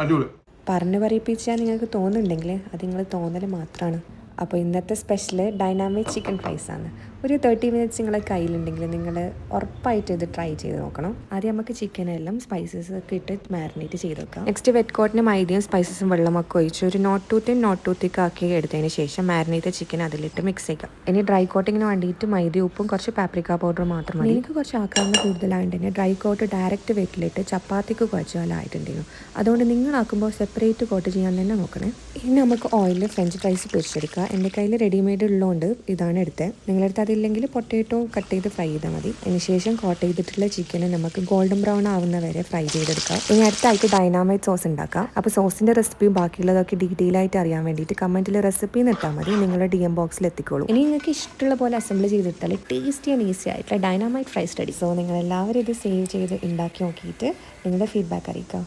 അടിപൊളി. പറഞ്ഞു പറയിപ്പിച്ചാൽ നിങ്ങൾക്ക് തോന്നുന്നുണ്ടെങ്കിൽ അത് നിങ്ങൾ തോന്നൽ മാത്രമാണ്. അപ്പോൾ ഇന്നത്തെ സ്പെഷ്യൽ ഡൈനാമിക് ചിക്കൻ ഫ്രൈസ് ആണ്. ഒരു 30 മിനിറ്റ്സ് നിങ്ങളെ കയ്യിലുണ്ടെങ്കിൽ നിങ്ങൾ ഉറപ്പായിട്ട് ഇത് ട്രൈ ചെയ്ത് നോക്കണം. ആദ്യം നമുക്ക് ചിക്കനെല്ലാം സ്പൈസസ് ഒക്കെ ഇട്ട് മാരിനേറ്റ് ചെയ്ത് വെക്കാം. നെക്സ്റ്റ് വെറ്റ് കോട്ടിന് മൈദയും സ്പൈസസും വെള്ളമൊക്കെ ഒഴിച്ച് ഒരു നോട്ട് ടു തിക്ക് ആക്കി എടുത്തതിന് ശേഷം മാരിനേറ്റ് ചിക്കൻ അതിലിട്ട് മിക്സ് ചെയ്യാം. ഇനി ഡ്രൈ കോട്ടിങ്ങിന് വേണ്ടിയിട്ട് മൈദയും ഉപ്പും കുറച്ച് പാപ്രിക്ക പൗഡർ മാത്രം മതി. എനിക്ക് കുറച്ച് ആക്കാവുന്ന കൂടുതലായതുകൊണ്ട് തന്നെ ഡ്രൈ കോട്ട് ഡയറക്റ്റ് വെറ്റിലിട്ട് ചപ്പാത്തിക്ക് കുഴച്ചാലായിട്ടുണ്ടായിരുന്നു. അതുകൊണ്ട് നിങ്ങളാക്കുമ്പോൾ സെപ്പറേറ്റ് കോട്ട് ചെയ്യാൻ തന്നെ നോക്കണേ. ഇനി നമുക്ക് ഓയിലിൽ ഫ്രഞ്ച് ഫ്രൈസ് പൊരിച്ചെടുക്കുക. എൻ്റെ കയ്യിൽ റെഡിമെയ്ഡ് ഉള്ളതുകൊണ്ട് ഇതാണ് എടുത്തത്. നിങ്ങളടുത്ത് അതില്ലെങ്കിൽ പൊട്ടേറ്റോ കട്ട് ചെയ്ത് ഫ്രൈ ചെയ്താൽ മതി. അതിനുശേഷം കോട്ട് ചെയ്തിട്ടുള്ള ചിക്കന് നമുക്ക് ഗോൾഡൻ ബ്രൗൺ ആവുന്ന വരെ ഫ്രൈ ചെയ്തെടുക്കാം. ഇനി അടുത്തായിട്ട് ഡൈനാമൈറ്റ് സോസ് ഉണ്ടാക്കാം. അപ്പോൾ സോസിൻ്റെ റെസിപ്പിയും ബാക്കിയുള്ളതൊക്കെ ഡീറ്റെയിൽ ആയിട്ട് അറിയാൻ വേണ്ടിയിട്ട് കമൻറ്റിൽ റെസിപ്പി ഇട്ടാൽ മതി. നിങ്ങളുടെ DM ബോക്സിൽ എത്തിക്കോളൂ. ഇനി നിങ്ങൾക്ക് ഇഷ്ടമുള്ള പോലെ അസംബിൾ ചെയ്തെടുത്താൽ ടേസ്റ്റി ആൻഡ് ഈസി ആയിട്ടുള്ള ഡൈനാമൈറ്റ് ഫ്രൈസ് റെഡി. സോ നിങ്ങളെല്ലാവരും ഇത് സേവ് ചെയ്ത് ഉണ്ടാക്കി നോക്കിയിട്ട് നിങ്ങളുടെ ഫീഡ്ബാക്ക് അറിയിക്കാം.